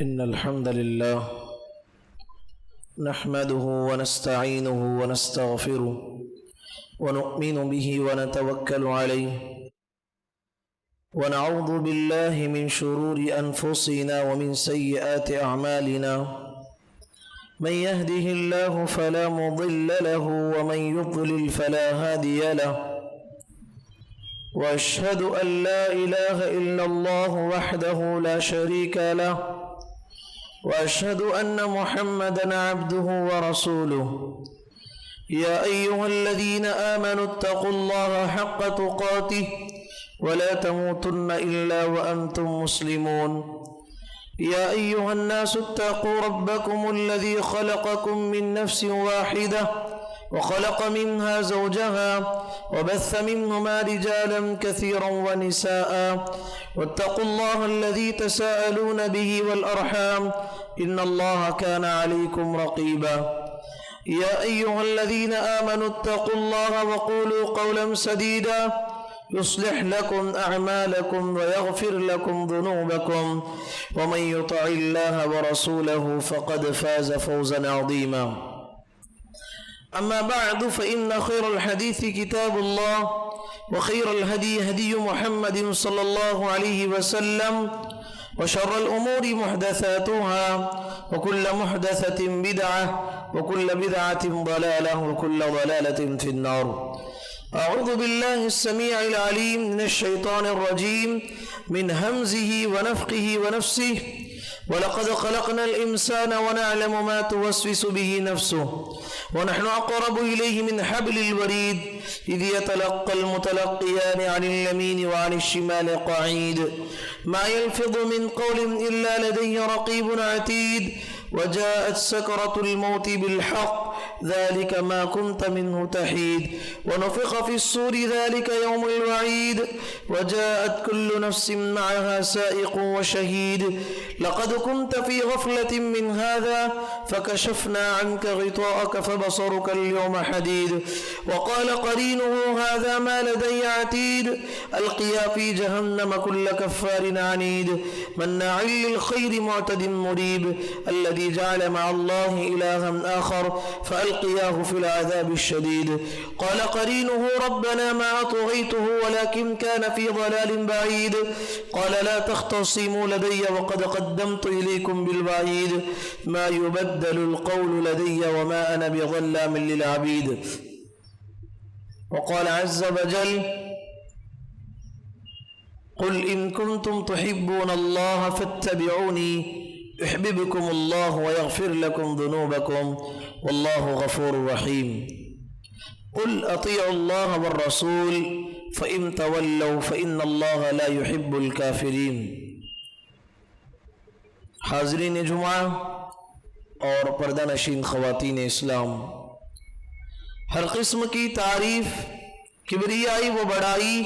إن الحمد لله نحمده ونستعينه ونستغفره ونؤمن به ونتوكل عليه ونعوذ بالله من شرور أنفسنا ومن سيئات أعمالنا من يهده الله فلا مضل له ومن يضلل فلا هادي له وأشهد أن لا إله إلا الله وحده لا شريك له وأشهد أن محمدًا عبده ورسوله يا أيها الذين آمنوا اتقوا الله حق تقاته ولا تموتن إلا وأنتم مسلمون يا أيها الناس اتقوا ربكم الذي خلقكم من نفس واحدة وخلق منها زوجها وبث منهما رجالا كثيرا ونساء واتقوا الله الذي تساءلون به والأرحام إن الله كان عليكم رقيبا يا أيها الذين آمنوا اتقوا الله وقولوا قولا سديدا يصلح لكم أعمالكم ويغفر لكم ذنوبكم ومن يطع الله ورسوله فقد فاز فوزا عظيما أما بعد فإن خير الحديث كتاب الله وخير الهدي هدي محمد صلى الله عليه وسلم وشر الأمور محدثاتها وكل محدثة بدعة وكل بدعة ضلالة وكل ضلالة في النار. أعوذ بالله السميع العليم من الشيطان الرجيم من همزه ونفخه ونفسه ولقد خلقنا الإنسان ونعلم ما توسوس به نفسه ونحن أقرب إليه من حبل الوريد إذ يتلقى المتلقيان عن اليمين وعن الشمال قعيد ما يلفظ من قول إلا لديه رقيب عتيد وجاءت سكرة الموت بالحق ذلك ما كنت منه تحيد ونفخ في الصور ذلك يوم الوعيد وجاءت كل نفس معها سائق وشهيد لقد كنت في غفلة من هذا فكشفنا عنك غطاءك فبصرك اليوم حديد وقال قرينه هذا ما لدي عتيد ألقيا في جهنم كل كفار عنيد مناع للخير معتد مريب الذي جعل مع الله إلها آخر فألقياه في العذاب الشديد قال قرينه ربنا ما أطغيته ولكن كان في ضلال بعيد قال لا تختصموا لدي وقد قدمت إليكم بالوعيد ما يبدل القول لدي وما أنا بظلام للعبيد وقال عز وجل قل إن كنتم تحبون الله فاتبعوني يحببكم الله ويغفر لكم ذنوبكم والله غفور رحيم قل أطيعوا الله والرسول فإن تولوا فإن الله لا يحب الكافرين. حاضرین جمعہ اور پردہ نشین خواتین اسلام، ہر قسم کی تعریف، کبریائی و بڑائی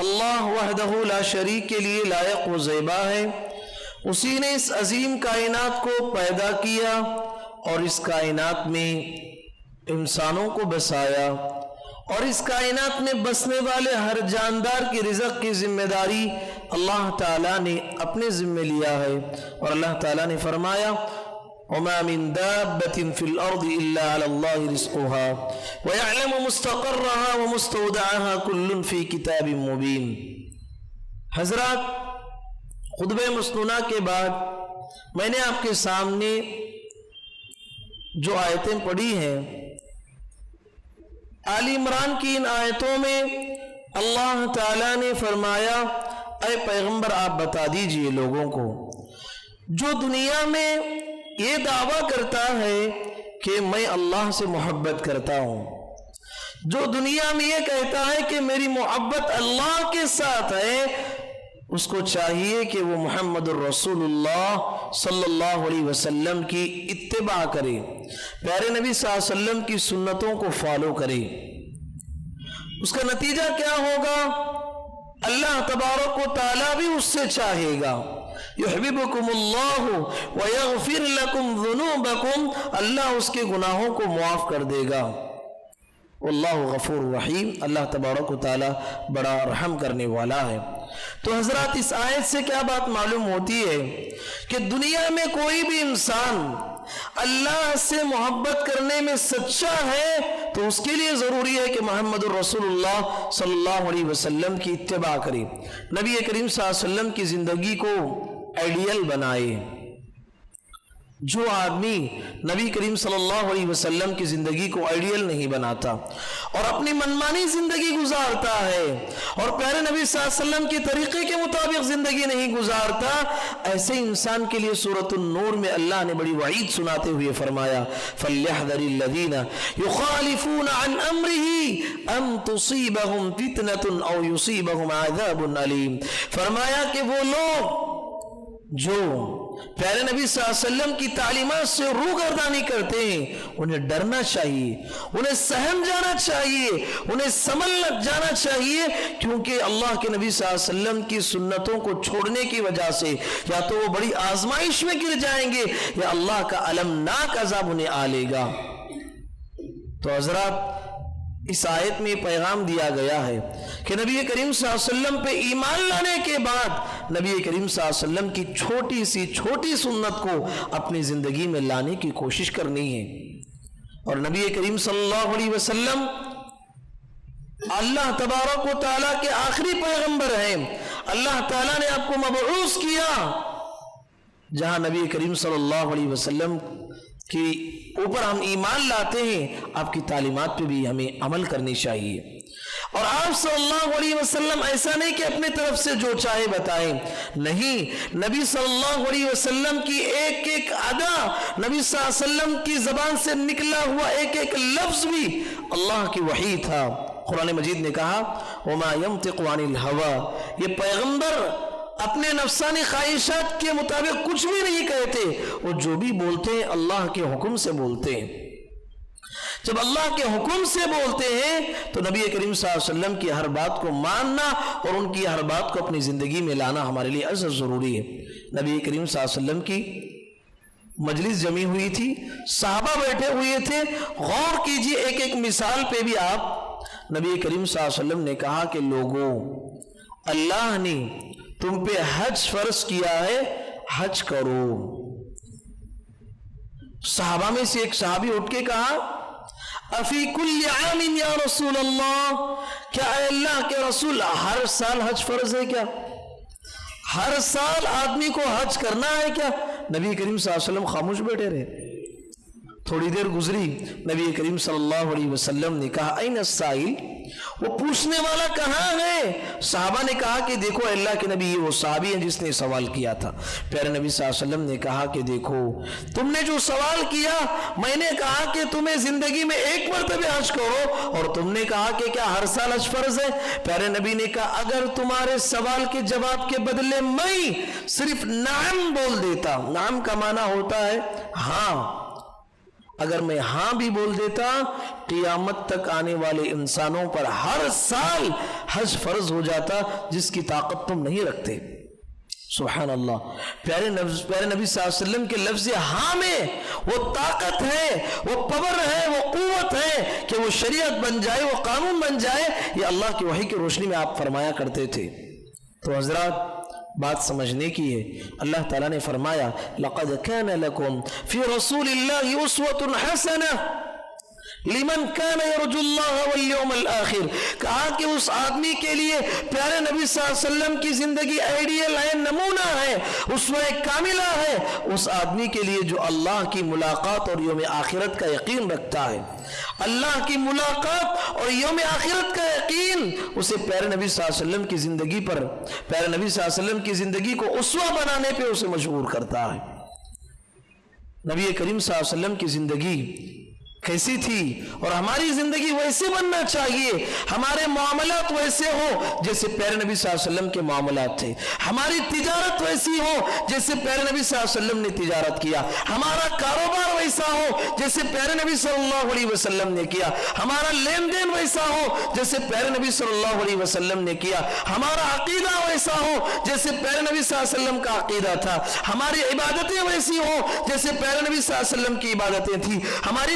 اللہ وحدہ لا شریک کے لیے لائق و زیبا ہے. اسی نے اس عظیم کائنات کو پیدا کیا اور اس کائنات میں انسانوں کو بسایا اور اس کائنات میں بسنے والے ہر جاندار کی رزق کی ذمہ داری اللہ تعالیٰ نے اپنے ذمہ لیا ہے. اور اللہ تعالیٰ نے فرمایا وَمَا مِن دَابَّةٍ فِي الْأَرْضِ إِلَّا عَلَى اللَّهِ رِزْقُهَا وَيَعْلَمُ مُسْتَقَرَّهَا وَمُسْتَوْدَعَهَا كُلٌّ فِي كِتَابٍ مُبِينٍ. حضرات، خطبہ مسنونہ کے بعد میں نے آپ کے سامنے جو آیتیں پڑھی ہیں، آل عمران کی ان آیتوں میں اللہ تعالیٰ نے فرمایا اے پیغمبر آپ بتا دیجئے لوگوں کو جو دنیا میں یہ دعویٰ کرتا ہے کہ میں اللہ سے محبت کرتا ہوں، جو دنیا میں یہ کہتا ہے کہ میری محبت اللہ کے ساتھ ہے، اس کو چاہیے کہ وہ محمد الرسول اللہ صلی اللہ علیہ وسلم کی اتباع کرے، پیارے نبی صلی اللہ علیہ وسلم کی سنتوں کو فالو کرے. اس کا نتیجہ کیا ہوگا؟ اللہ تبارک و تعالیٰ بھی اس سے چاہے گا. یحببکم اللہ ویغفر لکم ذنوبکم، اللہ اس کے گناہوں کو معاف کر دے گا. واللہ غفور رحیم، اللہ تبارک و تعالی بڑا رحم کرنے والا ہے۔ تو حضرات اس آیت سے کیا بات معلوم ہوتی ہے کہ دنیا میں کوئی بھی انسان اللہ سے محبت کرنے میں سچا ہے تو اس کے لیے ضروری ہے کہ محمد الرسول اللہ صلی اللہ علیہ وسلم کی اتباع کرے، نبی کریم صلی اللہ علیہ وسلم کی زندگی کو آئیڈیل بنائے۔ جو آدمی نبی کریم صلی اللہ علیہ وسلم کی زندگی کو آئیڈیل نہیں بناتا اور اپنی منمانی زندگی گزارتا ہے اور پیارے نبی صلی اللہ علیہ وسلم کے طریقے کے مطابق زندگی نہیں گزارتا، ایسے انسان کے لیے سورۃ النور میں اللہ نے بڑی وعید سناتے ہوئے فرمایا فَلْيَحْذَرِ الَّذِينَ يُخَالِفُونَ عَنْ أَمْرِهِ أَن تُصِيبَهُمْ فِتْنَةٌ أَوْ يُصِيبَهُمْ عَذَابٌ أَلِيمٌ۔ فرمایا کہ وہ لوگ جو پیارے نبی صلی اللہ علیہ وسلم کی تعلیمات سے روگردانی کرتے ہیں انہیں ڈرنا چاہیے، انہیں سہم جانا چاہیے، انہیں سنبھل جانا چاہیے، کیونکہ اللہ کے نبی صلی اللہ علیہ وسلم کی سنتوں کو چھوڑنے کی وجہ سے یا تو وہ بڑی آزمائش میں گر جائیں گے یا اللہ کا المناک عذاب انہیں آلے گا۔ تو حضرات اس آیت میں پیغام دیا گیا ہے کہ نبی کریم صلی اللہ علیہ وسلم پہ ایمان لانے کے بعد نبی کریم صلی اللہ علیہ وسلم کی چھوٹی سی چھوٹی سنت کو اپنی زندگی میں لانے کی کوشش کرنی ہے۔ اور نبی کریم صلی اللہ علیہ وسلم اللہ تبارک و تعالیٰ کے آخری پیغمبر ہیں، اللہ تعالیٰ نے آپ کو مبعوث کیا، جہاں نبی کریم صلی اللہ علیہ وسلم کی اوپر ہم ایمان لاتے ہیں، آپ کی تعلیمات پہ بھی ہمیں عمل کرنی چاہیے۔ اور آپ صلی اللہ علیہ وسلم ایسا نہیں کہ اپنے طرف سے جو چاہے بتائیں، نہیں، نبی صلی اللہ علیہ وسلم کی ایک ایک ادا، نبی صلی اللہ علیہ وسلم کی زبان سے نکلا ہوا ایک ایک لفظ بھی اللہ کی وحی تھا۔ قرآن مجید نے کہا وَمَا يَنطِقُ عَنِ الْهَوَىٰ، یہ پیغمبر اپنے نفسانی خواہشات کے مطابق کچھ بھی نہیں کہتے، وہ جو بھی بولتے ہیں اللہ کے حکم سے بولتے ہیں۔ جب اللہ کے حکم سے بولتے ہیں تو نبی کریم صلی اللہ علیہ وسلم کی ہر بات کو ماننا اور ان کی ہر بات کو اپنی زندگی میں لانا ہمارے لیے ازحد ضروری ہے۔ نبی کریم صلی اللہ علیہ وسلم کی مجلس جمی ہوئی تھی، صحابہ بیٹھے ہوئے تھے، غور کیجئے ایک ایک مثال پہ بھی آپ، نبی کریم صلی اللہ علیہ وسلم نے کہا کہ لوگوں، اللہ نے تم پہ حج فرض کیا ہے، حج کرو۔ صحابہ میں سے ایک صحابی اٹھ کے کہا افی کل عام یا رسول اللہ، کیا اے اللہ کے رسول ہر سال حج فرض ہے کیا؟ ہر سال آدمی کو حج کرنا ہے کیا؟ نبی کریم صلی اللہ علیہ وسلم خاموش بیٹھے رہے۔ تھوڑی دیر گزری، نبی کریم صلی اللہ علیہ وسلم نے کہا این السائل، وہ پوچھنے والا کہاں ہے؟ صحابہ نے کہا کہ دیکھو اللہ کے نبی، یہ وہ صحابی ہیں جس نے سوال کیا تھا۔ پیارے نبی صلی اللہ علیہ وسلم نے کہا کہ دیکھو تم نے جو سوال کیا، میں نے کہا کہ تمہیں زندگی میں ایک مرتبہ حج کرو اور تم نے کہا کہ کیا ہر سال حج فرض ہے؟ پیارے نبی نے کہا اگر تمہارے سوال کے جواب کے بدلے میں صرف نعم بول دیتا، نعم کا معنی ہوتا ہے ہاں، اگر میں ہاں بھی بول دیتا، قیامت تک آنے والے انسانوں پر ہر سال حج فرض ہو جاتا جس کی طاقت تم نہیں رکھتے۔ سبحان اللہ، پیارے نبی صلی اللہ علیہ وسلم کے لفظ ہاں میں وہ طاقت ہے، وہ پاور ہے، وہ قوت ہے کہ وہ شریعت بن جائے، وہ قانون بن جائے، یہ اللہ کی وحی کی روشنی میں آپ فرمایا کرتے تھے۔ تو حضرات بات سمجھنے کی ہے، اللہ تعالیٰ نے فرمایا لَقَدْ كَانَ لَكُمْ فِي رَسُولِ اللَّهِ أُسْوَةٌ حَسَنَةٌ لمن كان يرجو الله واليوم الآخر، کہا کہ اس آدمی کے لیے پیارے نبی صلی اللہ علیہ وسلم کی زندگی آئیڈیل ہے، نمونہ ہے، اسوہ کاملہ ہے اس آدمی کے لیے جو اللہ کی ملاقات اور یوم آخرت کا یقین رکھتا ہے۔ اللہ کی ملاقات اور یوم آخرت کا یقین اسے پیارے نبی صلی اللہ علیہ وسلم کی زندگی پر، پیارے نبی صلی اللہ علیہ وسلم کی زندگی کو اسوہ بنانے پہ اسے مجبور کرتا ہے۔ نبی کریم صلی اللہ علیہ وسلم کی زندگی کیسی تھی اور ہماری زندگی ویسے بننا چاہیے، ہمارے معاملات ویسے ہو جیسے پیارے نبی صلی اللہ علیہ وسلم کے معاملات تھے، ہماری تجارت ویسی ہو جیسے پیارے نبی صلی اللہ علیہ وسلم نے تجارت کیا، ہمارا کاروبار ویسا ہو جیسے پیارے نبی صلی اللہ علیہ وسلم نے کیا، ہمارا لین دین ویسا ہو جیسے پیارے نبی صلی اللہ علیہ وسلم نے کیا، ہمارا عقیدہ ویسا ہو جیسے پیارے نبی صلی اللہ علیہ وسلم کا عقیدہ تھا، ہماری عبادتیں ویسی ہو جیسے پیارے نبی صلی اللہ علیہ وسلم کی عبادتیں تھی، ہماری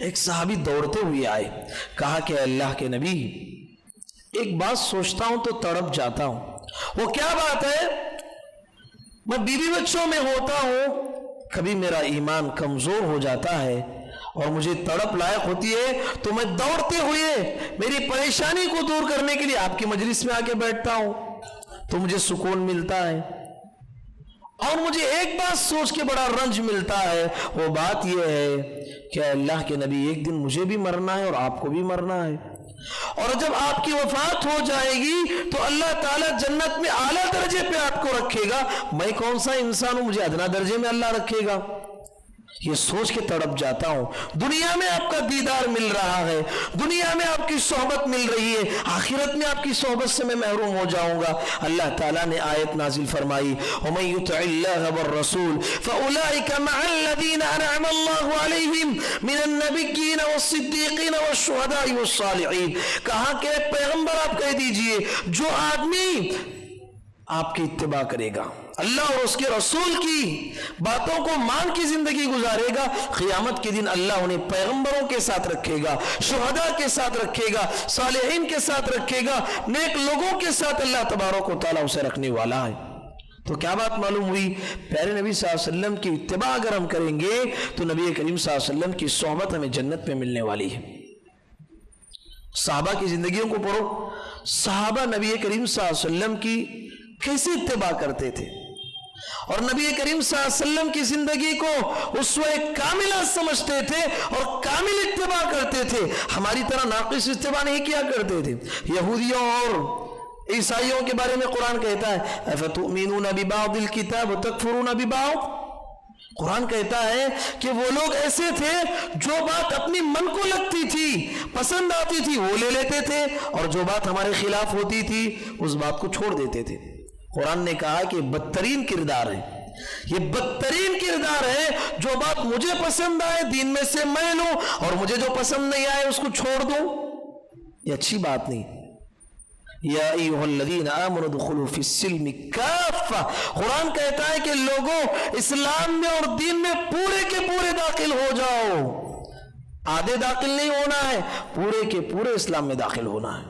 ایک صحابی دوڑتے ہوئے آئے, کہا کہ اللہ کے نبی, ایک بات سوچتا ہوں تو تڑپ جاتا ہوں. وہ کیا بات ہے؟ میں بیوی بچوں میں ہوتا ہوں, کبھی میرا ایمان کمزور ہو جاتا ہے اور مجھے تڑپ لائق ہوتی ہے تو میں دوڑتے ہوئے میری پریشانی کو دور کرنے کے لیے آپ کی مجلس میں آ کے بیٹھتا ہوں تو مجھے سکون ملتا ہے. اور مجھے ایک بات سوچ کے بڑا رنج ملتا ہے, وہ بات یہ ہے کہ اللہ کے نبی ایک دن مجھے بھی مرنا ہے اور آپ کو بھی مرنا ہے, اور جب آپ کی وفات ہو جائے گی تو اللہ تعالیٰ جنت میں اعلیٰ درجے پہ آپ کو رکھے گا, میں کون سا انسان ہوں, مجھے ادنا درجے میں اللہ رکھے گا. یہ سوچ کے تڑپ جاتا ہوں. دنیا میں آپ کا دیدار مل رہا ہے, دنیا میں آپ کی صحبت مل رہی ہے, آخرت میں آپ کی صحبت سے میں محروم ہو جاؤں گا. اللہ تعالیٰ نے آیت نازل فرمائی, وَمَن يُطِعِ اللَّهَ وَالرَّسُولَ فَأُولَٰئِكَ مَعَ الَّذِينَ أَنْعَمَ اللَّهُ عَلَيْهِمْ مِنَ النَّبِيِّينَ وَالصِّدِّيقِينَ وَالشُّهَدَاءِ وَالصَّالِحِينَ. کہا کہ پیغمبر آپ کہہ دیجئے, جو آدمی آپ کی اتباع کرے گا, اللہ اور اس کے رسول کی باتوں کو مان کی زندگی گزارے گا, قیامت کے دن اللہ انہیں پیغمبروں کے ساتھ رکھے گا, شہداء کے ساتھ رکھے گا, صالحین کے ساتھ رکھے گا, نیک لوگوں کے ساتھ اللہ تبارک و تعالیٰ اسے رکھنے والا ہے. تو کیا بات معلوم ہوئی؟ پیارے نبی صلی اللہ علیہ وسلم کی اتباع اگر ہم کریں گے تو نبی کریم صلی اللہ علیہ وسلم کی صحبت ہمیں جنت میں ملنے والی ہے. صحابہ کی زندگیوں کو پڑھو, صحابہ نبی کریم صلی اللہ علیہ وسلم کی کیسے اتباع کرتے تھے, اور نبی کریم صلی اللہ علیہ وسلم کی زندگی کو اسوہ کاملہ سمجھتے تھے اور کامل اتباع کرتے تھے. ہماری طرح ناقص اتباع نہیں کیا کرتے تھے. یہودیوں اور عیسائیوں کے بارے میں قرآن کہتا ہے اَفَتُؤْمِنُونَ بِبَعْضِ الْكِتَابِ وَتَكْفُرُونَ بِبَعْضِ. قرآن کہتا ہے کہ وہ لوگ ایسے تھے جو بات اپنی من کو لگتی تھی, پسند آتی تھی, وہ لے لیتے تھے, اور جو بات ہمارے خلاف ہوتی تھی اس بات کو چھوڑ دیتے تھے. قرآن نے کہا کہ بدترین کردار ہے, یہ بدترین کردار ہے جو بات مجھے پسند آئے دین میں سے میں لوں, اور مجھے جو پسند نہیں آئے اس کو چھوڑ دوں. یہ اچھی بات نہیں. یا ایھا الذین آمنوا ادخلوا فی السلم کافہ. قرآن کہتا ہے کہ لوگوں اسلام میں اور دین میں پورے کے پورے داخل ہو جاؤ, آدھے داخل نہیں ہونا ہے, پورے کے پورے اسلام میں داخل ہونا ہے.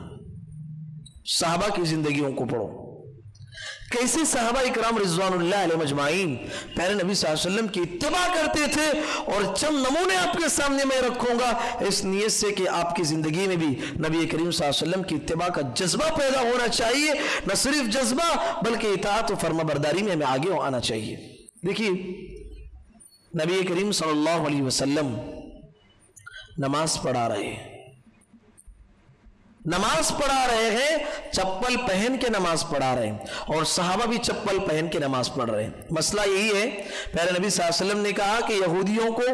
صحابہ کی زندگیوں کو پڑھو, کیسے صحابہ اکرام رضوان اللہ علیہ مجمعین پیارے نبی صلی اللہ علیہ وسلم کی اتباع کرتے تھے. اور چند نمونے آپ کے سامنے میں رکھوں گا اس نیت سے کہ آپ کی زندگی میں بھی نبی کریم صلی اللہ علیہ وسلم کی اتباع کا جذبہ پیدا ہونا چاہیے, نہ صرف جذبہ بلکہ اطاعت و فرما برداری میں ہمیں آگے آنا چاہیے. دیکھیے نبی کریم صلی اللہ علیہ وسلم نماز پڑھا رہے ہیں, نماز پڑھا رہے ہیں, چپل پہن کے نماز پڑھا رہے ہیں, اور صحابہ بھی چپل پہن کے نماز پڑھ رہے ہیں. مسئلہ یہی ہے, پیارے نبی صلی اللہ علیہ وسلم نے کہا کہ یہودیوں کو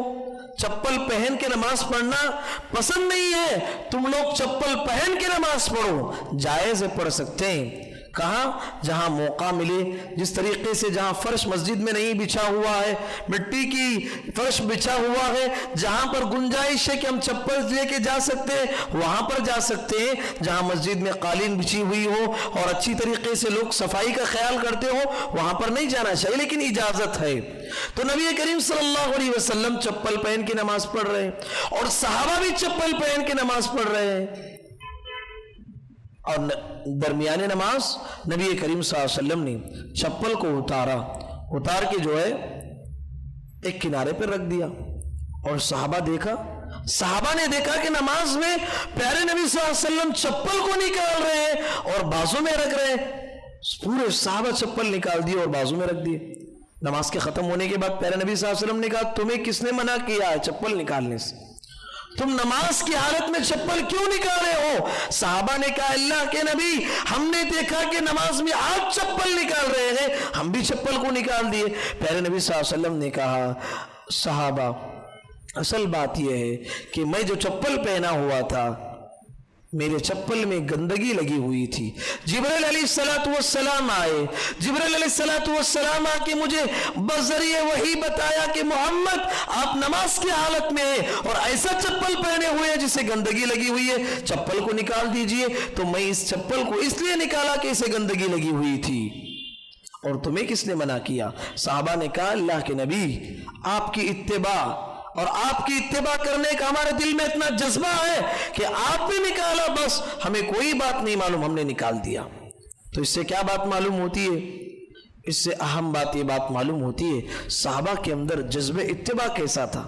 چپل پہن کے نماز پڑھنا پسند نہیں ہے, تم لوگ چپل پہن کے نماز پڑھو. جائز ہے, پڑھ سکتے ہیں. کہاں؟ جہاں موقع ملے. جس طریقے سے جہاں فرش مسجد میں نہیں بچھا ہوا ہے, مٹی کی فرش بچھا ہوا ہے, جہاں پر گنجائش ہے کہ ہم چپل لے کے جا سکتے ہیں وہاں پر جا سکتے ہیں. جہاں مسجد میں قالین بچھی ہوئی ہو اور اچھی طریقے سے لوگ صفائی کا خیال کرتے ہو وہاں پر نہیں جانا چاہیے, لیکن اجازت ہے. تو نبی کریم صلی اللہ علیہ وسلم چپل پہن کے نماز پڑھ رہے ہیں, اور صحابہ بھی چپل پہن کے نماز پڑھ رہے ہیں. اور درمیان نماز نبی کریم صلی اللہ علیہ وسلم نے چپل کو اتار کے جو ہے ایک کنارے پر رکھ دیا, اور صحابہ نے دیکھا کہ نماز میں پیارے نبی صلی اللہ علیہ وسلم چپل کو نکال رہے ہیں اور بازو میں رکھ رہے ہیں. پورے صحابہ چپل نکال دیے اور بازو میں رکھ دیے. نماز کے ختم ہونے کے بعد پیارے نبی صلی اللہ علیہ وسلم نے کہا تمہیں کس نے منع کیا ہے چپل نکالنے سے؟ تم نماز کی حالت میں چپل کیوں نکالے ہو؟ صحابہ نے کہا اللہ کے نبی ہم نے دیکھا کہ نماز میں آپ چپل نکال رہے ہیں, ہم بھی چپل کو نکال دیے. پیارے نبی صلی اللہ علیہ وسلم نے کہا صحابہ اصل بات یہ ہے کہ میں جو چپل پہنا ہوا تھا میرے چپل میں گندگی لگی ہوئی تھی. جبرائیل علیہ السلام آئے, جبرائیل علیہ السلام آ کے مجھے بذریعہ وحی بتایا کہ محمد آپ نماز کی حالت میں ہیں اور ایسا چپل پہنے ہوئے ہیں جسے گندگی لگی ہوئی ہے, چپل کو نکال دیجئے. تو میں اس چپل کو اس لیے نکالا کہ اسے گندگی لگی ہوئی تھی, اور تمہیں کس نے منع کیا؟ صحابہ نے کہا اللہ کے نبی آپ کی اتباع اور آپ کی اتباع کرنے کا ہمارے دل میں اتنا جذبہ ہے کہ آپ نے نکالا، بس ہمیں کوئی بات نہیں معلوم، ہم نے نکال دیا. تو اس سے کیا بات معلوم ہوتی ہے؟ اس سے اہم بات یہ بات معلوم ہوتی ہے صحابہ کے اندر جذب اتباع کیسا تھا.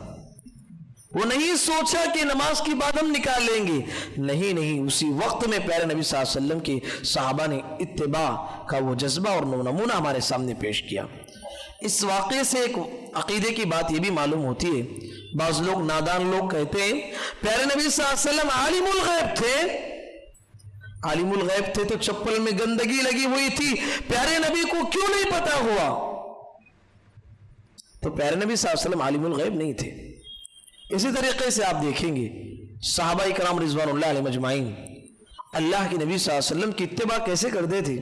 وہ نہیں سوچا کہ نماز کی بعد ہم نکال لیں گے، نہیں، اسی وقت میں پیارے نبی صلی اللہ علیہ وسلم کے صحابہ نے اتباع کا وہ جذبہ اور نمونہ ہمارے سامنے پیش کیا. اس واقعے سے ایک عقیدے کی بات یہ بھی معلوم ہوتی ہے. بعض لوگ نادان لوگ کہتے ہیں پیارے نبی صلی اللہ علیہ وسلم عالم الغیب تھے. عالم الغیب تھے تو چپل میں گندگی لگی ہوئی تھی، پیارے نبی کو کیوں نہیں پتا ہوا؟ تو پیارے نبی صلی اللہ علیہ وسلم عالم الغیب نہیں تھے. اسی طریقے سے آپ دیکھیں گے صحابہ کرام رضوان اللہ علیہ مجمعین اللہ کے نبی صلی اللہ علیہ وسلم کی اتباع کیسے کرتے تھے،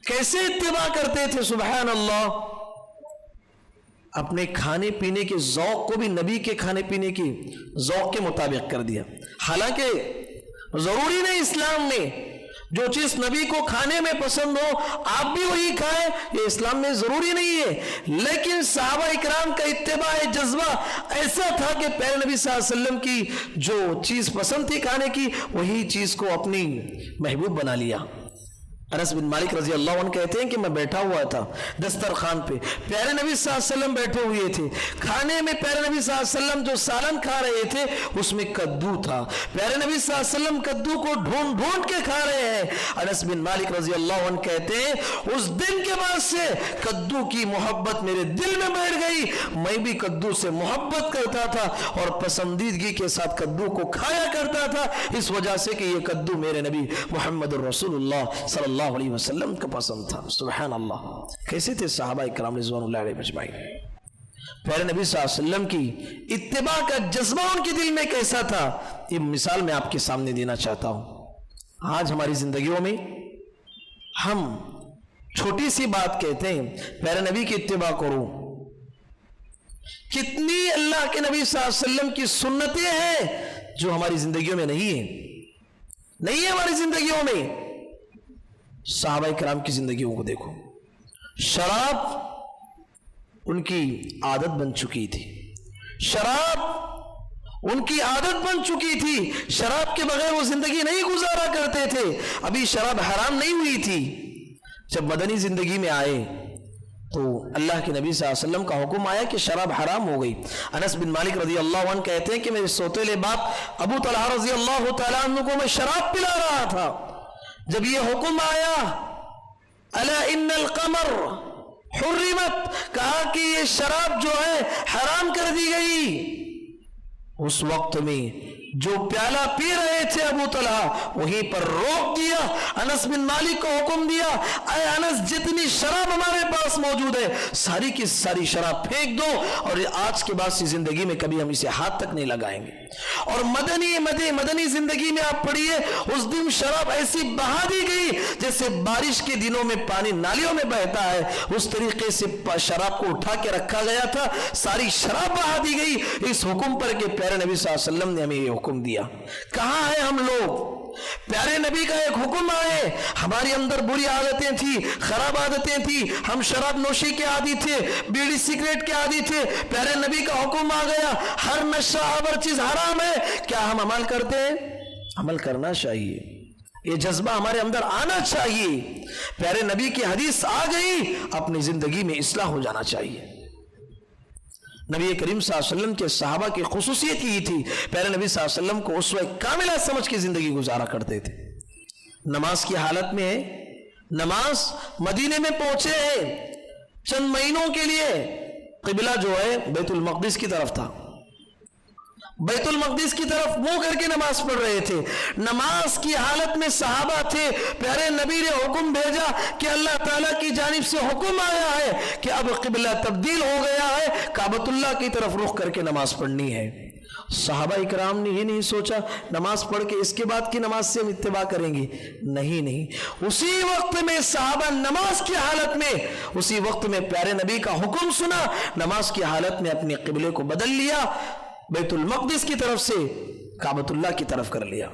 کیسے اتباع کرتے تھے. سبحان اللہ. اپنے کھانے پینے کے ذوق کو بھی نبی کے کھانے پینے کے ذوق کے مطابق کر دیا. حالانکہ ضروری نہیں اسلام میں جو چیز نبی کو کھانے میں پسند ہو آپ بھی وہی کھائیں، یہ اسلام میں ضروری نہیں ہے. لیکن صحابہ اکرام کا اتباع جذبہ ایسا تھا کہ پیارے نبی صلی اللہ علیہ وسلم کی جو چیز پسند تھی کھانے کی وہی چیز کو اپنی محبوب بنا لیا. انس بن مالک رضی اللہ عنہ کہتے ہیں کہ میں بیٹھا ہوا تھا دسترخوان پہ، پیارے نبی صلی اللہ علیہ وسلم بیٹھے ہوئے تھے. کھانے میں پیارے نبی صلی اللہ علیہ وسلم جو سالن کھا رہے تھے اس میں کدو تھا. پیارے نبی صلی اللہ علیہ وسلم کدو کو ڈھونڈ ڈھونڈ کے کھا رہے ہیں. انس بن مالک رضی اللہ عنہ کہتے ہیں اس دن کے بعد سے کدو کی محبت میرے دل میں بیٹھ گئی. میں بھی کدو سے محبت کرتا تھا اور پسندیدگی کے ساتھ کدو کو کھایا کرتا تھا، اس وجہ سے کہ یہ کدو میرے نبی محمد رسول اللہ صلی اللہ علیہ وسلم کا پسند تھا. سبحان اللہ. کیسے تھے صحابہ کرام رضوان اللہ علیہ مجمعین؟ پیارے نبی صلی اللہ علیہ وسلم کی اتباع کا جذبہ ان کے دل میں کیسا تھا، یہ مثال میں آپ کے سامنے دینا چاہتا ہوں. آج ہماری زندگیوں میں ہم چھوٹی سی بات کہتے ہیں پیارے نبی کی اتباع کرو. کتنی اللہ کے نبی صلی اللہ علیہ وسلم کی سنتیں ہیں جو ہماری زندگیوں میں نہیں ہے ہماری زندگیوں میں. صحابہ کرام کی زندگیوں کو دیکھو. شراب ان کی عادت بن چکی تھی، شراب ان کی عادت بن چکی تھی. شراب کے بغیر وہ زندگی نہیں گزارا کرتے تھے. ابھی شراب حرام نہیں ہوئی تھی. جب مدنی زندگی میں آئے تو اللہ کے نبی صلی اللہ علیہ وسلم کا حکم آیا کہ شراب حرام ہو گئی. انس بن مالک رضی اللہ عنہ کہتے ہیں کہ میرے سوتیلے باپ ابو طلحہ رضی اللہ تعالیٰ عنہ کو میں شراب پلا رہا تھا. جب یہ حکم آیا الا ان القمر حرمت، کہا کہ یہ شراب جو ہے حرام کر دی گئی، اس وقت میں جو پیالہ پی رہے تھے ابو طلحہ وہیں پر روک دیا. انس بن مالک کو حکم دیا اے انس جتنی شراب ہمارے پاس موجود ہے ساری کی ساری شراب پھینک دو اور آج کے بعد سے زندگی میں کبھی ہم اسے ہاتھ تک نہیں لگائیں گے. اور مدنی زندگی میں آپ پڑھیے اس دن شراب ایسی بہا دی گئی جیسے بارش کے دنوں میں پانی نالیوں میں بہتا ہے، اس طریقے سے شراب کو اٹھا کے رکھا گیا تھا. ساری شراب بہا دی گئی اس حکم پر کہ پیارے نبی صلی اللہ علیہ وسلم نے ہمیں یہ حکم دیا. کہاں ہیں ہم لوگ؟ پیارے نبی کا ایک حکم آئے، ہماری اندر بری عادتیں تھی، خراب عادتیں تھی، ہم شراب نوشی کے عادی تھے، بیڑی سگریٹ کے عادی تھے. پیارے نبی کا حکم آ گیا ہر نشہ آور چیز حرام ہے. کیا ہم عمل کرتے ہیں؟ عمل کرنا چاہیے، یہ جذبہ ہمارے اندر آنا چاہیے. پیارے نبی کی حدیث آ گئی، اپنی زندگی میں اصلاح ہو جانا چاہیے. نبی کریم صلی اللہ علیہ وسلم کے صحابہ کی خصوصیت یہ تھی پیارے نبی صلی اللہ علیہ وسلم کو اسوہ کاملہ سمجھ کے زندگی گزارا کرتے تھے. نماز کی حالت میں نماز مدینے میں پہنچے ہیں چند مہینوں کے لیے، قبلہ جو ہے بیت المقدس کی طرف تھا، بیت المقدس کی طرف منہ کر کے نماز پڑھ رہے تھے. نماز کی حالت میں صحابہ تھے، پیارے نبی نے حکم بھیجا کہ اللہ تعالیٰ کی جانب سے حکم آیا ہے کہ اب قبلہ تبدیل ہو گیا ہے، کعبۃ اللہ کی طرف رخ کر کے نماز پڑھنی ہے. صحابہ اکرام نے یہ نہیں سوچا نماز پڑھ کے اس کے بعد کی نماز سے ہم اتباع کریں گے، نہیں، اسی وقت میں صحابہ نماز کی حالت میں اسی وقت میں پیارے نبی کا حکم سنا، نماز کی حالت میں اپنے قبلے کو بدل لیا، بیت المقدس کی طرف سے کعبۃ اللہ کی طرف کر لیا.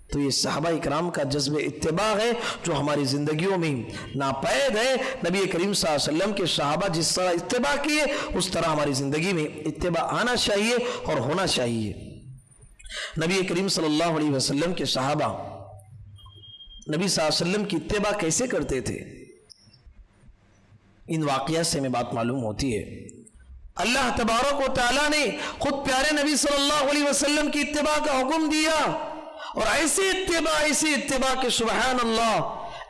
تو یہ صحابہ اکرام کا جذب اتباع ہے جو ہماری زندگیوں میں ناپید ہے. نبی کریم صلی اللہ علیہ وسلم کے صحابہ جس طرح اتباع کیے اس طرح ہماری زندگی میں اتباع آنا چاہیے اور ہونا چاہیے. نبی کریم صلی اللہ علیہ وسلم کے صحابہ نبی صلی اللہ علیہ وسلم کی اتباع کیسے کرتے تھے؟ ان واقعات سے ہمیں بات معلوم ہوتی ہے. اللہ تبارک و تعالیٰ نے خود پیارے نبی صلی اللہ علیہ وسلم کی اتباع کا حکم دیا، اور ایسی اتباع کہ سبحان اللہ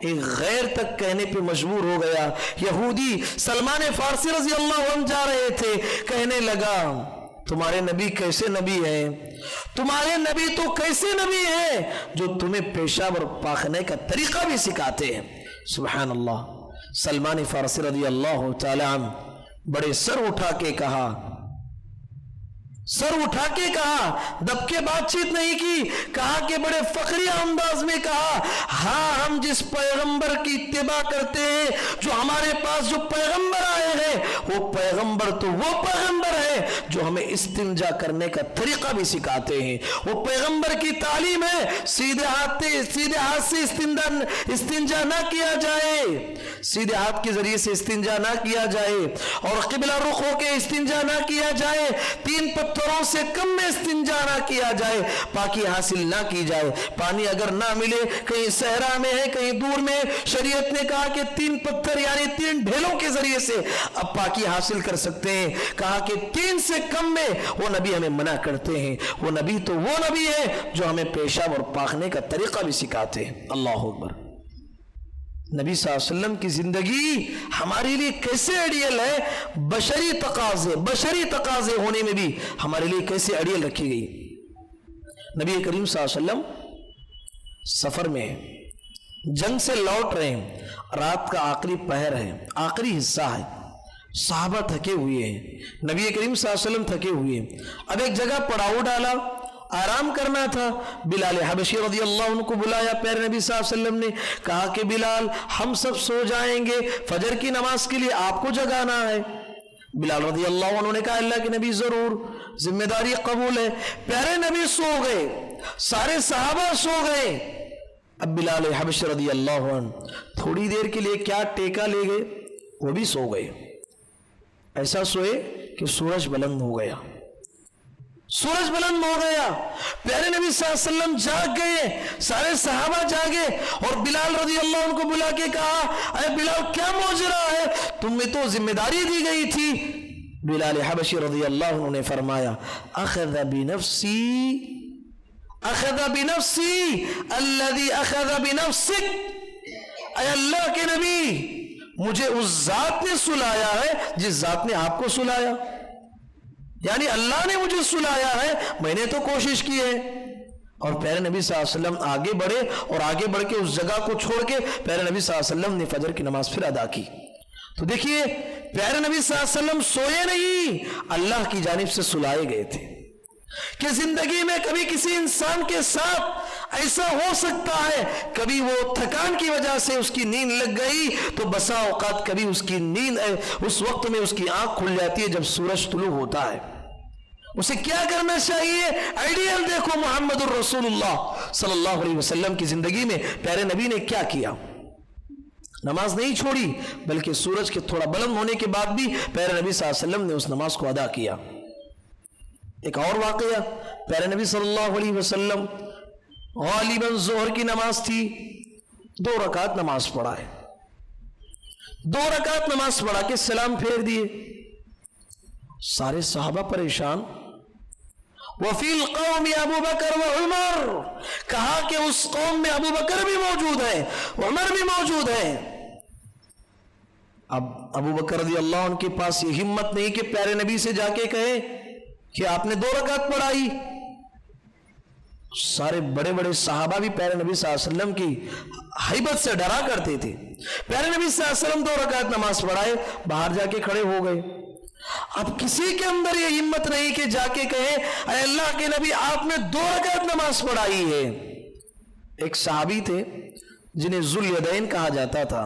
ایک غیر تک کہنے پہ مجبور ہو گیا. یہودی سلمان فارسی رضی اللہ عنہ جا رہے تھے، کہنے لگا تمہارے نبی کیسے نبی ہیں؟ تمہارے نبی تو کیسے نبی ہیں جو تمہیں پیشاب اور پاخنے کا طریقہ بھی سکھاتے ہیں. سبحان اللہ. سلمان فارسی رضی اللہ تعالی عنہ بڑے سر اٹھا کے کہا، دب کے بات چیت نہیں کی، کہا کہ بڑے فخریہ انداز میں کہا، ہاں ہم جس پیغمبر کی اتباع کرتے ہیں، جو ہمارے پاس جو پیغمبر آئے ہیں، وہ پیغمبر تو وہ پیغمبر ہے جو ہمیں استنجا کرنے کا طریقہ بھی سکھاتے ہیں. وہ پیغمبر کی تعلیم ہے سیدھے ہاتھ سے استنجا نہ کیا جائے، سیدھے ہاتھ کے ذریعے سے استنجا نہ کیا جائے، اور قبلہ رخ ہو کے استنجا نہ کیا جائے، 3 پتھروں سے کم میں استنجا نہ کیا جائے، پاکی حاصل نہ کی جائے. پانی اگر نہ ملے، کہیں صحرا میں ہے کہیں دور میں، شریعت نے کہا کہ 3 پتھر یعنی 3 ڈھیلوں کے ذریعے سے اب پاکی حاصل کر سکتے ہیں. کہا کہ 3 سے کم میں وہ نبی ہمیں منع کرتے ہیں. وہ نبی تو وہ نبی ہے جو ہمیں پیشاب اور پاخنے کا طریقہ بھی سکھاتے ہیں. اللہ اکبر. نبی صلی اللہ علیہ وسلم کی زندگی ہمارے لیے کیسے ایڈیل ہے، بشری تقاضے ہونے میں بھی ہمارے لیے کیسے ایڈیل رکھی گئی. نبی کریم صلی اللہ علیہ وسلم سفر میں جنگ سے لوٹ رہے ہیں، رات کا آخری پہر ہے، آخری حصہ ہے، صحابہ تھکے ہوئے ہیں، نبی کریم صلی اللہ علیہ وسلم تھکے ہوئے ہیں. اب ایک جگہ پڑاؤ ڈالا، آرام کرنا تھا. بلال حبشی رضی اللہ عنہ کو بلایا پیارے نبی صلی اللہ علیہ وسلم نے، کہا کہ بلال ہم سب سو جائیں گے، فجر کی نماز کے لیے آپ کو جگانا ہے. بلال رضی اللہ عنہ نے کہا اللہ کے نبی ضرور، ذمہ داری قبول ہے. پیارے نبی سو گئے، سارے صحابہ سو گئے. اب بلال حبشی رضی اللہ عنہ تھوڑی دیر کے لیے کیا ٹیکا لے گئے، وہ بھی سو گئے. ایسا سوئے کہ سورج بلند ہو گیا. پیارے نبی صلی اللہ علیہ وسلم جاگ گئے، سارے صحابہ جاگے، اور بلال رضی اللہ عنہ کو بلا کے کہا اے بلال کیا ماجرا ہے، تمہیں تو ذمہ داری دی گئی تھی. بلال حبشی رضی اللہ عنہ نے فرمایا اخذ بنفسی الذي اخذ بنفسك، اے اللہ کے نبی مجھے اس ذات نے سلایا ہے جس ذات نے آپ کو سلایا، یعنی اللہ نے مجھے سلایا ہے، میں نے تو کوشش کی ہے. اور پیارے نبی صلی اللہ علیہ وسلم آگے بڑھے، اور آگے بڑھ کے اس جگہ کو چھوڑ کے پیارے نبی صلی اللہ علیہ وسلم نے فجر کی نماز پھر ادا کی. تو دیکھیے پیارے نبی صلی اللہ علیہ وسلم سوئے نہیں، اللہ کی جانب سے سلائے گئے تھے. کہ زندگی میں کبھی کسی انسان کے ساتھ ایسا ہو سکتا ہے، کبھی وہ تھکان کی وجہ سے اس کی نیند لگ گئی، تو بسا اوقات کبھی اس کی نیند اس وقت میں اس کی آنکھ کھل جاتی ہے جب سورج طلوع ہوتا ہے. اسے کیا کرنا چاہیے؟ آئیڈیل دیکھو محمد الرسول اللہ صلی اللہ علیہ وسلم کی زندگی میں پیارے نبی نے کیا کیا. نماز نہیں چھوڑی، بلکہ سورج کے تھوڑا بلند ہونے کے بعد بھی پیارے نبی صلی اللہ علیہ وسلم نے اس نماز کو ادا کیا. ایک اور واقعہ، پیارے نبی صلی اللہ علیہ وسلم غالباً ظہر کی نماز تھی، 2 رکعت نماز پڑھا ہے، 2 رکعت نماز پڑھا کے سلام پھیر دیے. سارے صحابہ پریشان. وفی القوم ابو بکر و عمر، کہا کہ اس قوم میں ابو بکر بھی موجود ہے، عمر بھی موجود ہے. اب ابو بکر رضی اللہ عنہ کے پاس یہ ہمت نہیں کہ پیارے نبی سے جا کے کہے کہ آپ نے 2 رکعت پڑھائی. سارے بڑے بڑے صحابہ بھی پیارے نبی صلی اللہ علیہ وسلم کی ہیبت سے ڈرا کرتے تھے. پیارے نبی صلی اللہ علیہ وسلم 2 رکعت نماز پڑھائے، باہر جا کے کھڑے ہو گئے. اب کسی کے اندر یہ ہمت نہیں کہ جا کے کہے اے اللہ کے نبی آپ نے 2 رکعت نماز پڑھائی ہے. ایک صحابی تھے جنہیں ذو الیدین کہا جاتا تھا.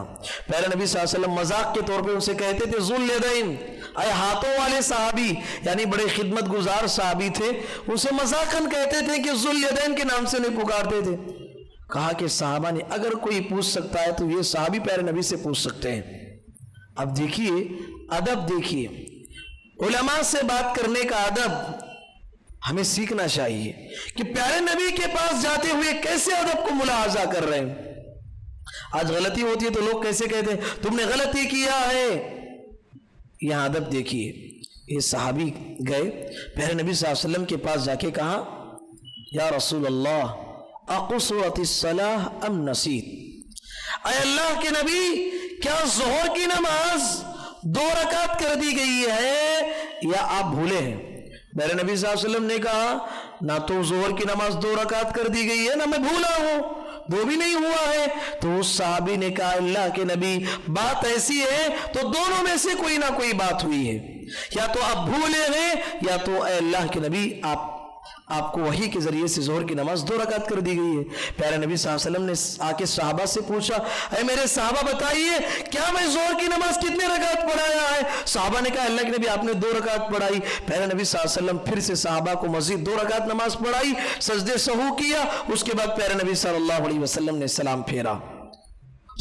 پیارے نبی صلی اللہ علیہ وسلم مذاق کے طور پہ ان سے کہتے تھے ذو الیدین، اے ہاتھوں والے صحابی، یعنی بڑے خدمت گزار صحابی تھے. ان سے مذاقاً کہتے تھے کہ ذو الیدین کے نام سے انہیں پکارتے تھے. کہا کہ صحابہ نے اگر کوئی پوچھ سکتا ہے تو یہ صحابی پیارے نبی سے پوچھ سکتے ہیں۔ اب دیکھیے ادب، دیکھیے علماء سے بات کرنے کا ادب ہمیں سیکھنا چاہیے کہ پیارے نبی کے پاس جاتے ہوئے کیسے ادب کو ملاحظہ کر رہے ہیں۔ آج غلطی ہوتی ہے تو لوگ کیسے کہتے ہیں تم نے غلطی کیا ہے۔ یہاں ادب دیکھیے، یہ صحابی گئے پیارے نبی صلی اللہ علیہ وسلم کے پاس جا کے کہا یا رسول اللہ اقصرت الصلاۃ ام نسیت، اے اللہ کے نبی کیا ظہر کی نماز 2 رکعت کر دی گئی ہے یا آپ بھولے ہیں؟ میرے نبی صلی اللہ علیہ وسلم نے کہا نہ تو ظہر کی نماز 2 رکعت کر دی گئی ہے نہ میں بھولا ہوں، 2 بھی نہیں ہوا ہے۔ تو اس صحابی نے کہا اللہ کے نبی بات ایسی ہے تو دونوں میں سے کوئی نہ کوئی بات ہوئی ہے، یا تو آپ بھولے ہیں یا تو اے اللہ کے نبی آپ کو وحی کے ذریعے سے ظہر کی نماز 2 رکعت کر دی گئی ہے۔ پیارے نبی صلی اللہ علیہ وسلم نے آ کے صحابہ سے پوچھا اے میرے صحابہ بتائیے کیا میں ظہر کی نماز کتنے رکعت پڑھایا ہے؟ صحابہ نے کہا اللہ کے نبی آپ نے 2 رکعت پڑھائی۔ پیارے نبی صلی اللہ علیہ وسلم پھر سے صحابہ کو مزید 2 رکعت نماز پڑھائی، سجدے سہو کیا، اس کے بعد پیارے نبی صلی اللہ علیہ وسلم نے سلام پھیرا۔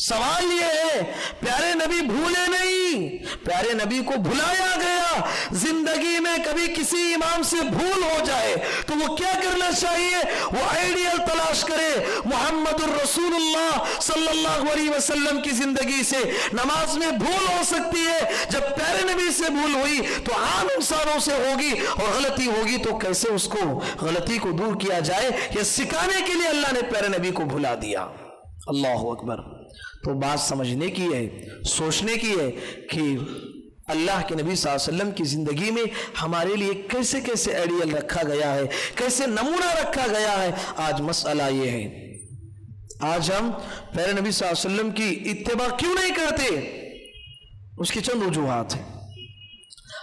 سوال یہ ہے پیارے نبی بھولے نہیں، پیارے نبی کو بھلایا گیا۔ زندگی میں کبھی کسی امام سے بھول ہو جائے تو وہ کیا کرنا چاہیے؟ وہ آئیڈیل تلاش کرے۔ محمد الرسول اللہ صلی اللہ علیہ وسلم کی زندگی سے نماز میں بھول ہو سکتی ہے، جب پیارے نبی سے بھول ہوئی تو عام انسانوں سے ہوگی، اور غلطی ہوگی تو کیسے اس کو غلطی کو دور کیا جائے یہ سکھانے کے لیے اللہ نے پیارے نبی کو بھلا دیا۔ اللہ اکبر۔ تو بات سمجھنے کی ہے، سوچنے کی ہے کہ اللہ کے نبی صلی اللہ علیہ وسلم کی زندگی میں ہمارے لیے کیسے کیسے آئیڈیل رکھا گیا ہے، کیسے نمونہ رکھا گیا ہے۔ آج مسئلہ یہ ہے، آج ہم پیارے نبی صلی اللہ علیہ وسلم کی اتباع کیوں نہیں کرتے؟ اس کی چند وجوہات ہیں۔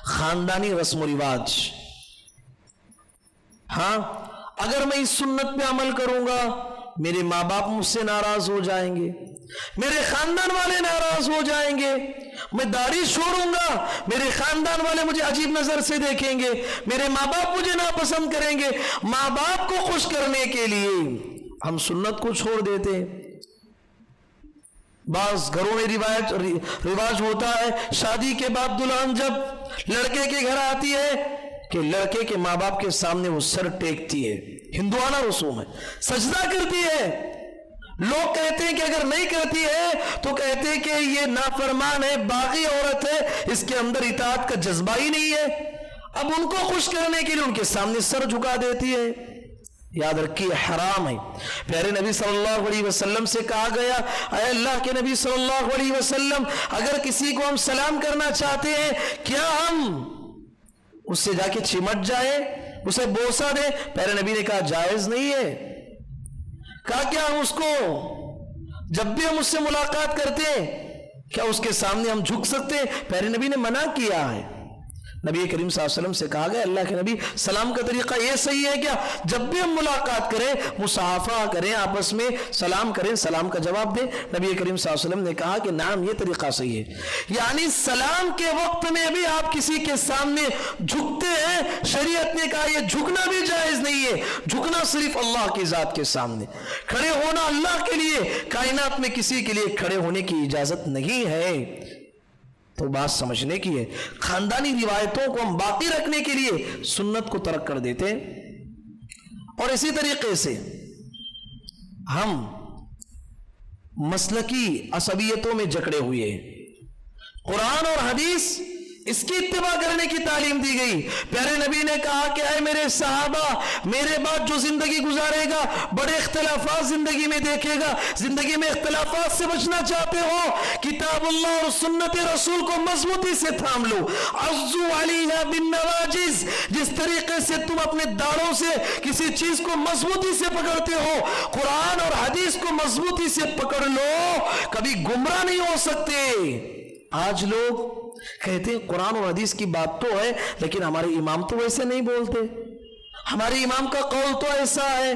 خاندانی رسم و رواج، ہاں اگر میں اس سنت پہ عمل کروں گا میرے ماں باپ مجھ سے ناراض ہو جائیں گے، میرے خاندان والے ناراض ہو جائیں گے، میں داڑھی چھوڑوں گا میرے خاندان والے مجھے عجیب نظر سے دیکھیں گے، میرے ماں باپ مجھے ناپسند کریں گے۔ ماں باپ کو خوش کرنے کے لیے ہم سنت کو چھوڑ دیتے ہیں۔ بعض گھروں میں رواج ہوتا ہے شادی کے بعد دلہن جب لڑکے کے گھر آتی ہے کہ لڑکے کے ماں باپ کے سامنے وہ سر ٹیکتی ہے، ہندوانہ رسوم ہے، سجدہ کرتی ہے۔ لوگ کہتے ہیں کہ اگر نہیں کرتی ہے تو کہتے ہیں کہ یہ نافرمان ہے، باغی عورت ہے، اس کے اندر اطاعت کا جذبہ ہی نہیں ہے۔ اب ان کو خوش کرنے کے لیے ان کے سامنے سر جھکا دیتی ہے۔ یاد رکھیے حرام ہے۔ پیارے نبی صلی اللہ علیہ وسلم سے کہا گیا اے اللہ کے نبی صلی اللہ علیہ وسلم اگر کسی کو ہم سلام کرنا چاہتے ہیں کیا ہم اس سے جا کے چمٹ جائے، اسے بوسہ دے؟ پیارے نبی نے کہا جائز نہیں ہے۔ کہا کیا ہم اس کو جب بھی ہم اس سے ملاقات کرتے ہیں کیا اس کے سامنے ہم جھک سکتے ہیں؟ پیارے نبی نے منع کیا ہے۔ نبی کریم صلی اللہ علیہ وسلم سے کہا گیا اللہ کے نبی سلام کا طریقہ یہ صحیح ہے کیا جب بھی ہم ملاقات کریں مصافحہ کریں، آپس میں سلام کریں، سلام کا جواب دیں؟ نبی کریم صلی اللہ علیہ وسلم نے کہا کہ نعم یہ طریقہ صحیح ہے۔ یعنی سلام کے وقت میں بھی آپ کسی کے سامنے جھکتے ہیں، شریعت نے کہا یہ جھکنا بھی جائز نہیں ہے۔ جھکنا صرف اللہ کی ذات کے سامنے، کھڑے ہونا اللہ کے لیے، کائنات میں کسی کے لیے کھڑے ہونے کی اجازت نہیں ہے۔ تو بات سمجھنے کی ہے۔ خاندانی روایتوں کو ہم باقی رکھنے کے لیے سنت کو ترک کر دیتے ہیں، اور اسی طریقے سے ہم مسلکی عصبیتوں میں جکڑے ہوئے ہیں۔ قرآن اور حدیث اس کی اتباع کرنے کی تعلیم دی گئی۔ پیارے نبی نے کہا کہ اے میرے صحابہ میرے بعد جو زندگی گزارے گا بڑے اختلافات زندگی میں دیکھے گا، زندگی میں اختلافات سے بچنا چاہتے ہو کتاب اللہ اور سنت رسول کو مضبوطی سے تھام لو۔ عضو علیہا بالنواجذ، جس طریقے سے تم اپنے داڑھوں سے کسی چیز کو مضبوطی سے پکڑتے ہو قرآن اور حدیث کو مضبوطی سے پکڑ لو، کبھی گمراہ نہیں ہو سکتے۔ آج لوگ کہتے ہیں قرآن اور حدیث کی بات تو ہے لیکن ہمارے امام تو ویسے نہیں بولتے، ہمارے امام کا قول تو ایسا ہے،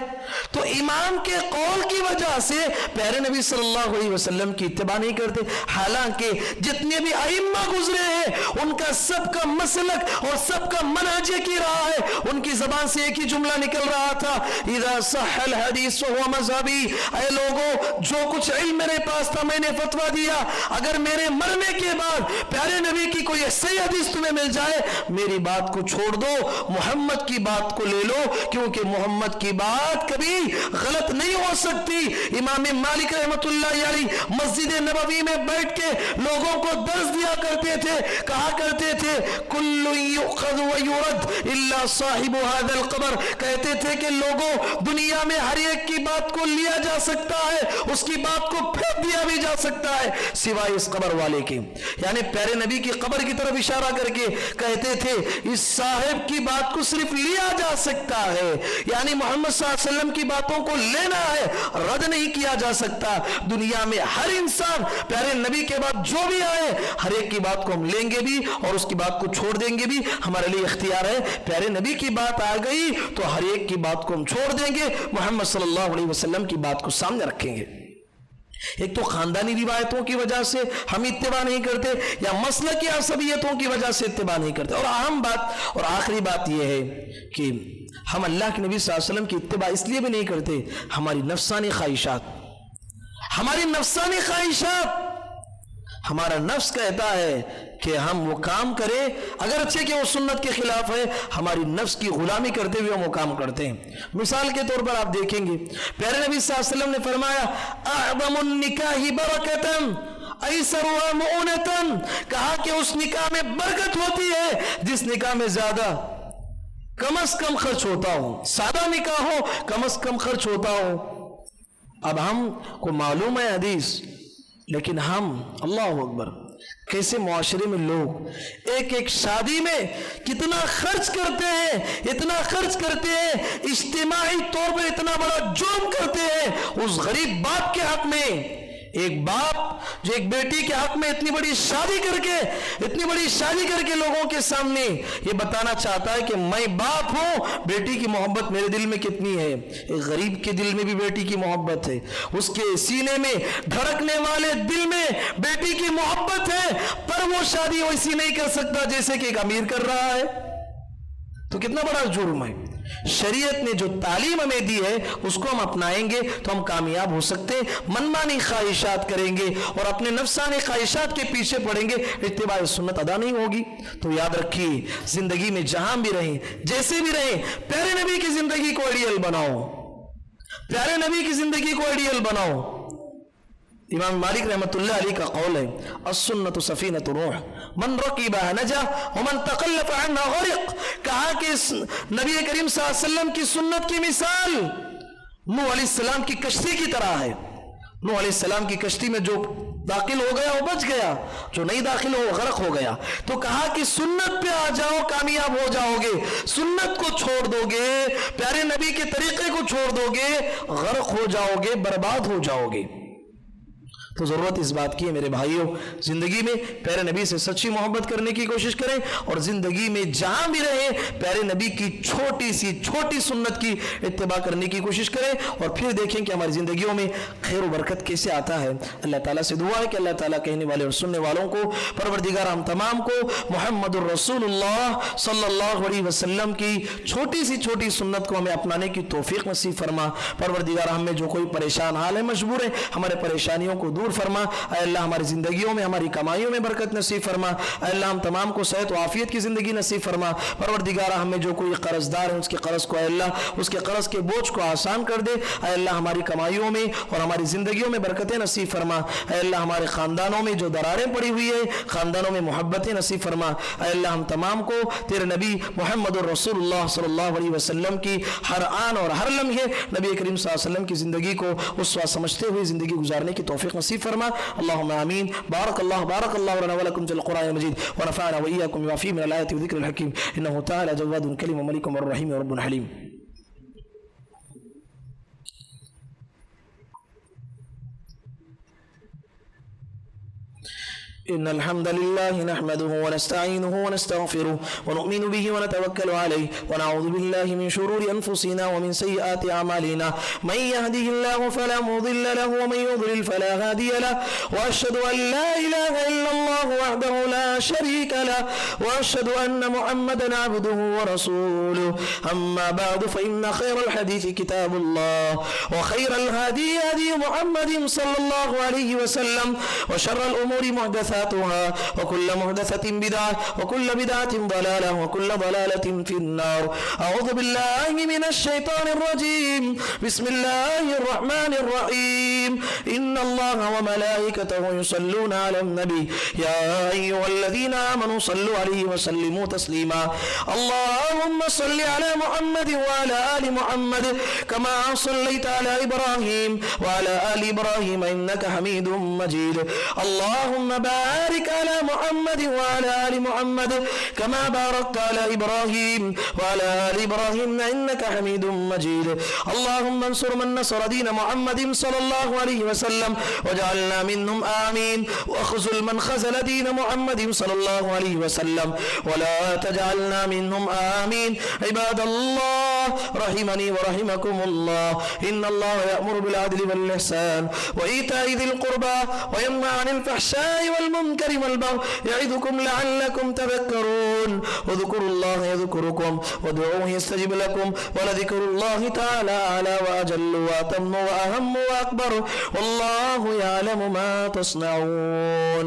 تو امام کے قول کی وجہ سے پیارے نبی صلی اللہ علیہ وسلم کی اتباع نہیں کرتے۔ حالانکہ جتنے بھی ائمہ گزرے ہیں ان کا سب کا مسلک اور سب کا منہج کی رہا ہے، ان کی زبان سے ایک ہی جملہ نکل رہا تھا، اذا صح الحدیث فهو مذہبی۔ اے لوگوں، جو کچھ علم میرے پاس تھا میں نے فتویٰ دیا، اگر میرے مرنے کے بعد پیارے نبی کی کوئی صحیح حدیث تمہیں مل جائے، میری بات کو چھوڑ دو، محمد کی بات کو لے لو، کیونکہ محمد کی بات کبھی غلط نہیں ہو سکتی۔ امام مالک رحمت اللہ علیہ مسجد نبوی میں بیٹھ کے لوگوں کو درس دیا کرتے تھے، کہا کرتے تھے کل یؤخذ ویرد الا صاحب هذا القبر، کہتے تھے کہ لوگوں، دنیا میں ہر ایک کی بات کو لیا جا سکتا ہے، اس کی بات کو پھینک دیا بھی جا سکتا ہے، سوائے اس قبر والے کے۔ یعنی پیارے نبی کی قبر کی طرف اشارہ کر کے کہتے تھے اس صاحب کی بات کو صرف لیا جا سکتا ہے، یعنی محمد صلی اللہ علیہ وسلم کی باتوں کو لینا ہے، رد نہیں کیا جا سکتا۔ دنیا میں ہر انسان پیارے نبی کے بعد جو بھی آئے، ہر ایک کی بات کو ہم لیں گے بھی اور اس کی بات کو چھوڑ دیں گے بھی، ہمارے لیے اختیار ہے۔ پیارے نبی کی بات آ گئی تو ہر ایک کی بات کو ہم چھوڑ دیں گے، محمد صلی اللہ علیہ وسلم کی بات کو سامنے رکھیں گے۔ ایک تو خاندانی روایتوں کی وجہ سے ہم اتباع نہیں کرتے، یا مسلکی عصبیتوں کی وجہ سے اتباع نہیں کرتے، اور اہم بات اور آخری بات یہ ہے کہ ہم اللہ کے نبی صلی اللہ علیہ وسلم کی اتباع اس لیے بھی نہیں کرتے، ہماری نفسانی خواہشات، ہمارا نفس کہتا ہے کہ ہم وہ کام کریں، اگرچہ کہ وہ سنت کے خلاف ہے، ہماری نفس کی غلامی کرتے ہوئے ہم وہ کام کرتے ہیں۔ مثال کے طور پر آپ دیکھیں گے پیارے نبی صلی اللہ علیہ وسلم نے فرمایا اعظم النکاح برکتاً ایسرها مؤونتاً، کہا کہ اس نکاح میں برکت ہوتی ہے جس نکاح میں زیادہ کم از کم خرچ ہوتا ہو، سادہ نکاح ہو کم از کم خرچ ہوتا ہو۔ اب ہم کو معلوم ہے حدیث، لیکن ہم اللہ اکبر کیسے معاشرے میں لوگ ایک ایک شادی میں کتنا خرچ کرتے ہیں، اتنا خرچ کرتے ہیں، اجتماعی طور پر اتنا بڑا جرم کرتے ہیں اس غریب باپ کے حق میں۔ ایک باپ جو ایک بیٹی کے حق میں اتنی بڑی شادی کر کے لوگوں کے سامنے یہ بتانا چاہتا ہے کہ میں باپ ہوں، بیٹی کی محبت میرے دل میں کتنی ہے۔ ایک غریب کے دل میں بھی بیٹی کی محبت ہے، اس کے سینے میں دھڑکنے والے دل میں بیٹی کی محبت ہے، پر وہ شادی ویسی نہیں کر سکتا جیسے کہ ایک امیر کر رہا ہے، تو کتنا بڑا جرم ہے۔ شریعت نے جو تعلیم ہمیں دی ہے اس کو ہم اپنائیں گے تو ہم کامیاب ہو سکتے ہیں۔ منمانی خواہشات کریں گے اور اپنے نفسانی خواہشات کے پیچھے پڑیں گے، اتباع سنت ادا نہیں ہوگی۔ تو یاد رکھیے، زندگی میں جہاں بھی رہیں، جیسے بھی رہیں، پیارے نبی کی زندگی کو آئیڈیل بناؤ، پیارے نبی کی زندگی کو آئیڈیل بناؤ۔ امام مالک رحمت اللہ علیہ کا قول ہے السنت سفینۃ روح من رکبها نجا ومن تخلف عنها غرق، کہا کہ نبی کریم صلی اللہ علیہ وسلم کی سنت کی مثال نوح علیہ السلام کی کشتی کی طرح ہے۔ نوح علیہ السلام کی کشتی میں جو داخل ہو گیا وہ بچ گیا، جو نہیں داخل ہو وہ غرق ہو گیا۔ تو کہا کہ سنت پہ آ جاؤ، کامیاب ہو جاؤ گے، سنت کو چھوڑ دو گے، پیارے نبی کے طریقے کو چھوڑ دو گے، غرق ہو جاؤ گے، برباد ہو جاؤ گے۔ تو ضرورت اس بات کی ہے میرے بھائیوں، زندگی میں پیارے نبی سے سچی محبت کرنے کی کوشش کریں، اور زندگی میں جہاں بھی رہیں پیارے نبی کی چھوٹی سی چھوٹی سنت کی اتباع کرنے کی کوشش کریں، اور پھر دیکھیں کہ ہماری زندگیوں میں خیر و برکت کیسے آتا ہے۔ اللہ تعالیٰ سے دعا ہے کہ اللہ تعالیٰ کہنے والے اور سننے والوں کو، پروردگار ہم تمام کو محمد الرسول اللہ صلی اللہ علیہ وسلم کی چھوٹی سی چھوٹی سنت کو ہمیں اپنانے کی توفیق نصیب فرما۔ پروردگار ہم میں جو کوئی پریشان حال ہے، مجبور ہے، ہمارے پریشانیوں کو دور فرما۔ اے اللہ ہماری زندگیوں میں، ہماری کمائیوں میں برکت نصیب فرما۔ اے اللہ ہم تمام کو صحت و عافیت کی زندگی نصیب فرما۔ پروردگار ہم میں جو کوئی قرض دار ہے اس کے قرض کو اے اللہ اس کے قرض کے بوجھ کو آسان کر دے۔ اے اللہ ہماری کمائیوں میں اور ہماری زندگیوں میں برکتیں نصیب فرما۔ اے اللہ ہمارے خاندانوں میں جو دراریں پڑی ہوئی ہے خاندانوں میں محبتیں نصیب فرما۔ اے اللہ ہم تمام کو تیرے نبی محمد الرسول اللہ صلی اللہ علیہ وسلم کی ہر آن اور ہر لمحے نبی کریم صلی اللہ علیہ وسلم کی زندگی کو اسوہ سمجھتے ہوئے زندگی گزارنے کی توفیق نصیب فرما۔ اللهم آمین۔ بارک اللہ لنا ولکم فی القرآن المجید ونفعنا وإياكم بما فيه من الآيات والذكر الحكيم إنه تعالى جواد كريم وملك الرحيم ورب حليم۔ إن الحمد لله نحمده ونستعينه ونستغفره ونؤمن به ونتوكل عليه ونعوذ بالله من شرور أنفسنا ومن سيئات أعمالنا من يهده الله فلا مضل له ومن يضلل فلا هادي له وأشهد أن لا إله إلا الله وحده لا شريك له وأشهد أن محمدا عبده ورسوله أما بعد فإن خير الحديث كتاب الله وخير الهدي هدي محمد صلى الله عليه وسلم وشر الأمور محدثاتها وكل محدثة بدعة وكل بدعة ضلالة وكل ضلالة في النار. أعوذ بالله من الشيطان الرجيم. بسم الله الرحمن الرحيم. إن الله وملائكته يصلون على النبي يا أيها الذين آمنوا صلوا عليه وسلموا تسليما. اللهم صل على محمد وعلى آل محمد كما صليت على إبراهيم وعلى آل إبراهيم إنك حميد مجيد. اللهم بارك على محمد وعلى آل محمد كما باركت على إبراهيم وعلى آل إبراهيم إنك حميد مجيد. اللهم انصر من نصر دين محمد صلى الله عليه وسلم وجعلنا منهم آمين واخذل من خذل دين محمد صلى الله عليه وسلم ولا تجعلنا منهم آمين. عباد الله رحمني ورحمكم الله إن الله يأمر بالعدل والإحسان وإيتاء ذي القربى وينهى عن الفحشاء والمنكر والبغي يعظكم لعلكم تذكرون. واذكروا الله يذكركم وادعوه يستجب لكم ولذكر الله تعالى أعلى وأجل وأتم وأهم وأكبر والله يعلم ما تصنعون.